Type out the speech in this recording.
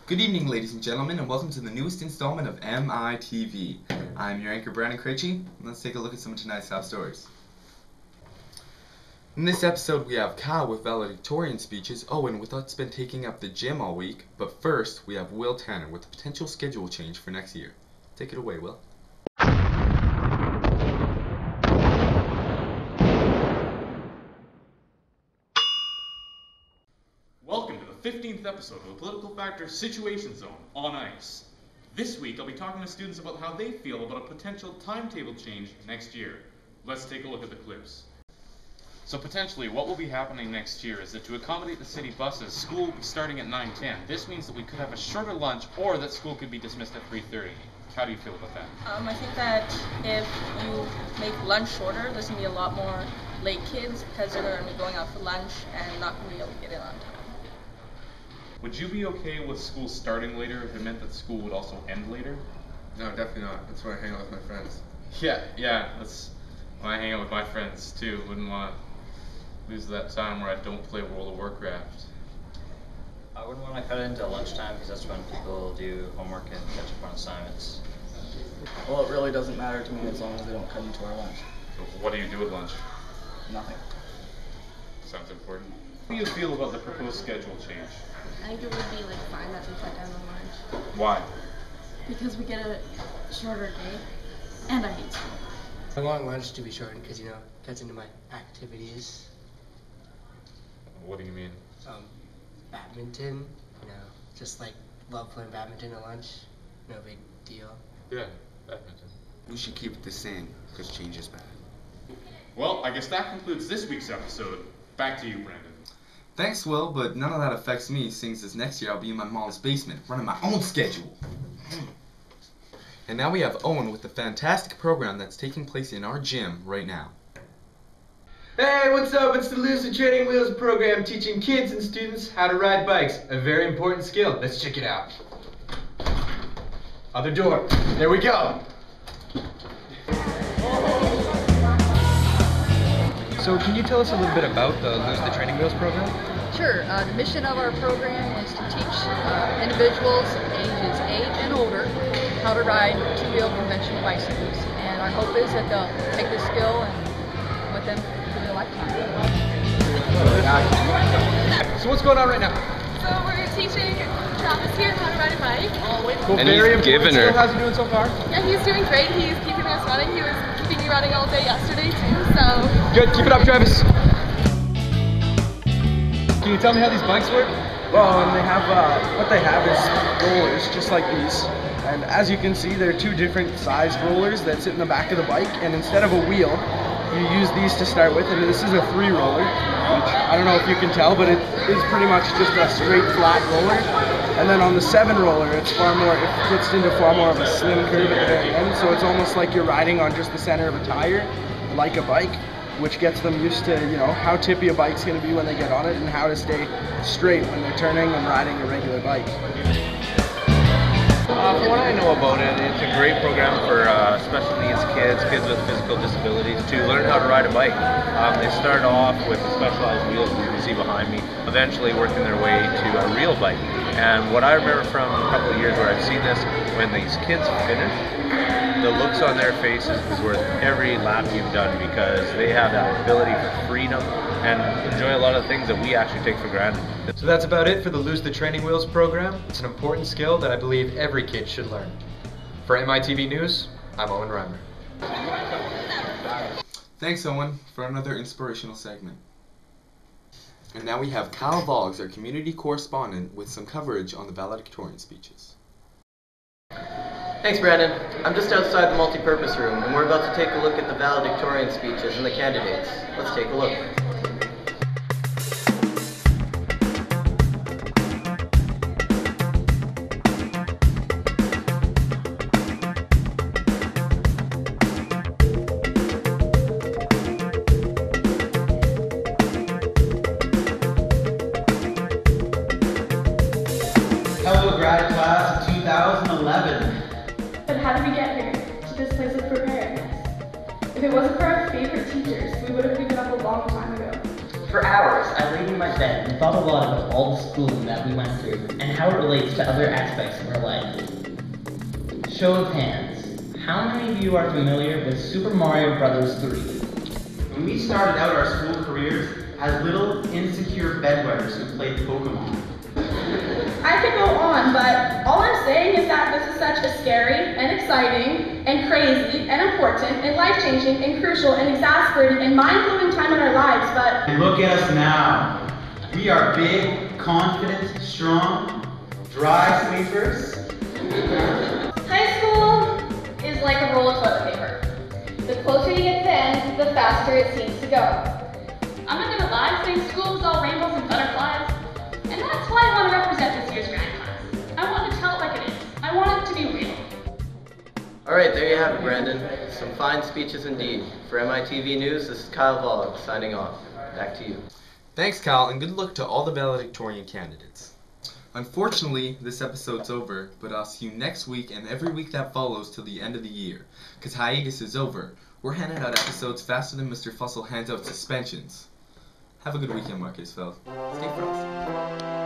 Good evening, ladies and gentlemen, and welcome to the newest installment of MITV. I'm your anchor, Brandon Krejci, and let's take a look at some of tonight's top stories. In this episode, we have Kyle with valedictorian speeches, Owen with what's been taking up the gym all week, but first, we have Will Tanner with a potential schedule change for next year. Take it away, Will. Welcome to the 15th episode of the Political Factor Situation Zone on Ice. This week I'll be talking to students about how they feel about a potential timetable change next year. Let's take a look at the clips. So potentially what will be happening next year is that to accommodate the city buses, school will be starting at 9:10. This means that we could have a shorter lunch or that school could be dismissed at 3:30. How do you feel about that? I think that if you make lunch shorter, there's going to be a lot more late kids because they're going to be going out for lunch and not going to be able to get in on time. Would you be okay with school starting later if it meant that school would also end later? No, definitely not. That's why I hang out with my friends. Yeah, that's why I hang out with my friends too. Wouldn't want to lose that time where I don't play World of Warcraft. I wouldn't want to cut it into lunchtime because that's when people do homework and catch up on assignments. Well, it really doesn't matter to me as long as they don't come into our lunch. So what do you do at lunch? Nothing. Sounds important. How do you feel about the proposed schedule change? I think it would be fine that we cut down on lunch. Why? Because we get a shorter day, and I hate school. I want lunch to be shortened because, gets into my activities. What do you mean? Badminton, just love playing badminton at lunch. No big deal. Yeah, badminton. We should keep it the same, because change is bad. Well, I guess that concludes this week's episode. Back to you, Brandon. Thanks, Will, but none of that affects me, since this next year I'll be in my mom's basement, running my own schedule. And now we have Owen with the fantastic program that's taking place in our gym right now. Hey, what's up? It's the Lucid Training Wheels program teaching kids and students how to ride bikes. A very important skill. Let's check it out. Other door. There we go. So can you tell us a little bit about the Lose the Training Wheels program? Sure. The mission of our program is to teach individuals ages 8 and older how to ride two-wheel conventional bicycles. And our hope is that they'll take this skill and with them for their lifetime. So what's going on right now? So we're teaching Travis here how to ride a bike. Cool. And he's giving her. How's he doing so far? Yeah, he's doing great. He's keeping us running. He was keeping me running all day yesterday too, so. Good, keep it up, Travis. Can you tell me how these bikes work? Well, and they have, what they have is rollers, just like these. And as you can see, there are two different sized rollers that sit in the back of the bike, and instead of a wheel, you use these to start with, and this is a 3-roller, which I don't know if you can tell, but it is pretty much just a straight flat roller. And then on the 7-roller, it gets into far more of a slim curve at the very end, so it's almost like you're riding on just the center of a tire, like a bike, which gets them used to, how tippy a bike's going to be when they get on it and how to stay straight when they're turning and riding a regular bike. From what I know about it, it's a great program for special needs kids with physical disabilities to learn how to ride a bike. They start off with the specialized wheels you can see behind me, eventually working their way to a real bike. And what I remember from a couple of years where I've seen this, when these kids finish, the looks on their faces is worth every lap you've done because they have that ability for freedom and enjoy a lot of things that we actually take for granted. So that's about it for the Lose the Training Wheels program. It's an important skill that I believe every kid should learn. For MITV News, I'm Owen Reimer. Thanks, Owen, for another inspirational segment. And now we have Kyle Voggs, our community correspondent, with some coverage on the valedictorian speeches. Thanks, Brandon. I'm just outside the multi-purpose room, and we're about to take a look at the valedictorian speeches and the candidates. Let's take a look. Hello, grad class of 2011. But how did we get here to this place of preparedness? If it wasn't for our favorite teachers, we would have given up a long time ago. For hours, I laid in my bed and thought a lot about all the schooling that we went through and how it relates to other aspects of our life. Show of hands. How many of you are familiar with Super Mario Bros. 3? When we started out our school careers as little insecure bedwetters who played Pokemon. I could go on, but all I'm saying is that this is such a scary and exciting and crazy and important and life-changing and crucial and exasperating and mind-blowing time in our lives, but... And look at us now. We are big, confident, strong, dry sleepers. High school is like a roll of toilet paper. The closer you get to the end, the faster it seems to go. I'm not gonna lie, saying school is all rainbows and butterflies. And that's why I want to represent this year's grad class. I want to tell it like it is. I want it to be real. Alright, there you have it, Brandon. Some fine speeches indeed. For MITV News, this is Kyle Vog signing off. Back to you. Thanks, Kyle, and good luck to all the valedictorian candidates. Unfortunately, this episode's over, but I'll see you next week and every week that follows till the end of the year. Because hiatus is over. We're handing out episodes faster than Mr. Fussell hands out suspensions. Have a good weekend, Marcus Feld. Stay frosty.